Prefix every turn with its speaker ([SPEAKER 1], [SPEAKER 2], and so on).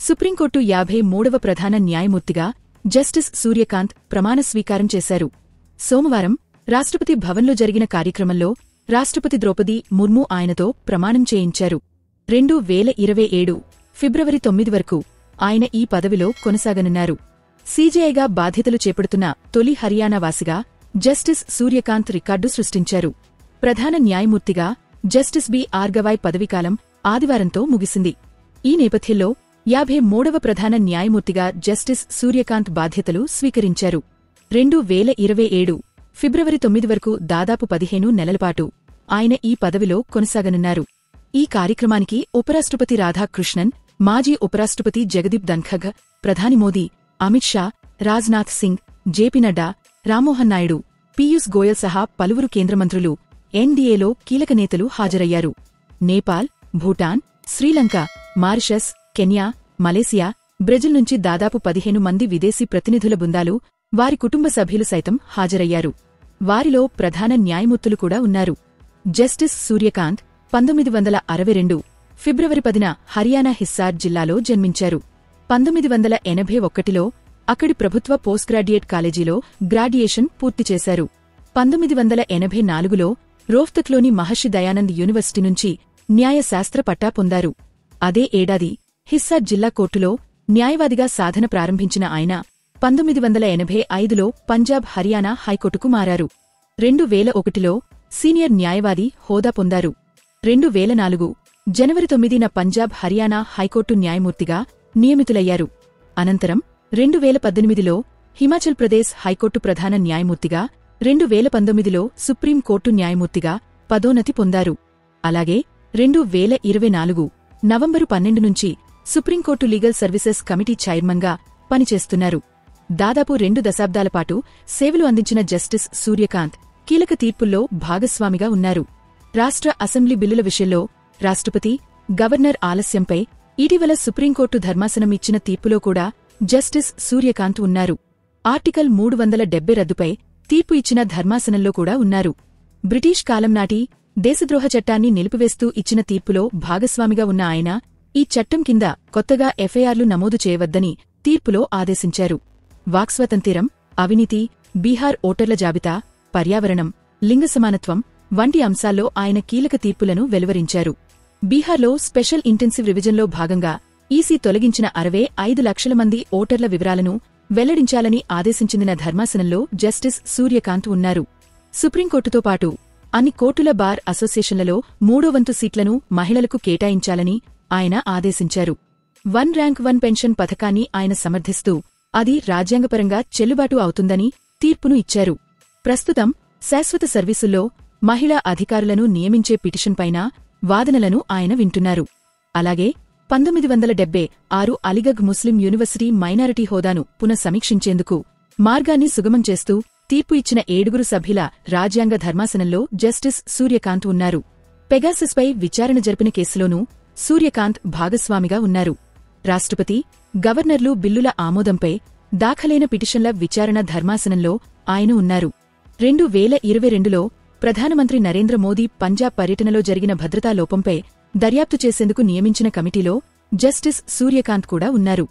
[SPEAKER 1] Supreme court 53వ ప్రధాన న్యాయమూర్తిగా justice Surya Kant ప్రమాణ స్వీకారం చేశారు. సోమవారం రాష్ట్రపతి భవన్లో జరిగిన కార్యక్రమంలో రాష్ట్రపతి ద్రౌపది ముర్ము ఆయనతో ప్రమాణం చేయించారు. 2027 ఫిబ్రవరి 9 వరకు ఆయన ఈ పదవిలో కొనసాగనున్నారు. సీజేఐగా బాధ్యతలు చేపడుతున్న తొలి హర్యానా వాసిగా జస్టిస్ సూర్యకాంత్ రికార్డు సృష్టించారు. ప్రధాన న్యాయమూర్తిగా జస్టిస్ బి.ఆర్. గవాయ్ పదవీకాలం ఆదివారంతో ముగిసింది. ఈ నేపథ్యంలో 53వ ప్రధాన న్యాయమూర్తిగా జస్టిస్ సూర్యకాంత్ బాధ్యతలు స్వీకరించారు. 2027 ఫిబ్రవరి 9 వరకు దాదాపు 15 నెలలపాటు ఆయన ఈ పదవిలో కొనసాగనున్నారు. ఈ కార్యక్రమానికి ఉపరాష్ట్రపతి రాధాకృష్ణన్, మాజీ ఉపరాష్ట్రపతి జగదీప్ ధన్ఖడ్, ప్రధాని మోదీ, అమిత్ షా, రాజ్నాథ్ సింగ్, జేపీ నడ్డా, రామ్మోహన్ నాయుడు, పీయూష్ గోయల్ సహా పలువురు కేంద్రమంత్రులు, ఎన్డీఏలో కీలక నేతలు హాజరయ్యారు. Nepal, Bhutan, Sri Lanka, Mauritius, Kenya, Malaysia, Brazil నుంచి దాదాపు 15 మంది విదేశీ ప్రతినిధుల బృందాలు, వారి కుటుంబ సభ్యులు సైతం హాజరయ్యారు. వారిలో ప్రధాన న్యాయమూర్తులు కూడా ఉన్నారు. జస్టిస్ సూర్యకాంత్ 1962 ఫిబ్రవరి 10న హర్యానా హిస్సార్ జిల్లాలో జన్మించారు. 1981లో అక్కడి ప్రభుత్వ పోస్ట్ గ్రాడ్యుయేట్ కాలేజీలో గ్రాడ్యుయేషన్ పూర్తి చేశారు. 1984లో రోహ్తక్లోని మహర్షి దయానంద్ యూనివర్సిటీ నుంచి న్యాయశాస్త్ర పట్టా పొందారు. అదే ఏడాది హిస్సార్ జిల్లా కోర్టులో న్యాయవాదిగా సాధన ప్రారంభించిన ఆయన 1985లో పంజాబ్ హర్యానా హైకోర్టుకు మారారు. 2001లో సీనియర్ న్యాయవాది హోదా పొందారు. 2004 జనవరి 9న పంజాబ్ హర్యానా హైకోర్టు న్యాయమూర్తిగా నియమితులయ్యారు. అనంతరం 2018లో హిమాచల్ ప్రదేశ్ హైకోర్టు ప్రధాన న్యాయమూర్తిగా, 2019లో సుప్రీంకోర్టు న్యాయమూర్తిగా పదోన్నతి పొందారు. అలాగే 2024 నవంబరు 12 నుంచి సుప్రీంకోర్టు లీగల్ సర్వీసెస్ కమిటీ చైర్మన్గా పనిచేస్తున్నారు. దాదాపు 2 దశాబ్దాల పాటు సేవలు అందించిన జస్టిస్ సూర్యకాంత్ కీలక తీర్పుల్లో భాగస్వామిగా ఉన్నారు. రాష్ట్ర అసెంబ్లీ బిల్లుల విషయంలో రాష్ట్రపతి, గవర్నర్ ఆలస్యంపై ఇటీవల సుప్రీంకోర్టు ధర్మాసనం ఇచ్చిన తీర్పులో కూడా జస్టిస్ సూర్యకాంత్ ఉన్నారు. ఆర్టికల్ 370 రద్దుపై తీర్పు ఇచ్చిన ధర్మాసనంలో కూడా ఉన్నారు. బ్రిటిష్ కాలం నాటి దేశద్రోహ చట్టాన్ని నిలిపివేస్తూ ఇచ్చిన తీర్పులో భాగస్వామిగా ఉన్న ఆయన ఈ చట్టం కింద కొత్తగా ఎఫ్ఐఆర్లు నమోదు చేయవద్దని తీర్పులో ఆదేశించారు. వాక్స్వాతంత్ర్యం, అవినీతి, బీహార్ ఓటర్ల జాబితా, పర్యావరణం, లింగ సమానత్వం వంటి అంశాల్లో ఆయన కీలక తీర్పులను వెలువరించారు. బీహార్లో స్పెషల్ ఇంటెన్సివ్ రివిజన్లో భాగంగా ఈసీ తొలగించిన 65 లక్షల మంది ఓటర్ల వివరాలను వెల్లడించాలని ఆదేశించిన ధర్మాసనంలో జస్టిస్ సూర్యకాంత్ ఉన్నారు. సుప్రీంకోర్టుతో పాటు అన్ని కోర్టుల బార్ అసోసియేషన్లలో 3వ వంతు సీట్లను మహిళలకు కేటాయించాలని ఆయన ఆదేశించారు. 1 ర్యాంక్ 1 పెన్షన్ పథకాన్ని ఆయన సమర్థిస్తూ అది రాజ్యాంగపరంగా చెల్లుబాటు అవుతుందని తీర్పును ఇచ్చారు. ప్రస్తుతం శాశ్వత సర్వీసుల్లో మహిళా అధికారులను నియమించే పిటిషన్పైన వాదనలను ఆయన వింటున్నారు. అలాగే 1976 అలీగఢ్ ముస్లిం యూనివర్సిటీ మైనారిటీ హోదాను పునఃసమీక్షించేందుకు మార్గాన్ని సుగమం చేస్తూ తీర్పు ఇచ్చిన 7 సభ్యుల రాజ్యాంగ ధర్మాసనంలో జస్టిస్ సూర్యకాంత్ ఉన్నారు. పెగాసస్పై విచారణ జరిపిన కేసులోనూ సూర్యకాంత్ భాగస్వామిగా ఉన్నారు. రాష్ట్రపతి, గవర్నర్లు బిల్లుల ఆమోదంపై దాఖలైన పిటిషన్ల విచారణ ధర్మాసనంలో ఆయన ఉన్నారు. 2022లో ప్రధానమంత్రి నరేంద్ర మోదీ పంజాబ్ పర్యటనలో జరిగిన భద్రతా లోపంపై దర్యాప్తు చేసేందుకు నియమించిన కమిటీలో జస్టిస్ సూర్యకాంత్ కూడా ఉన్నారు.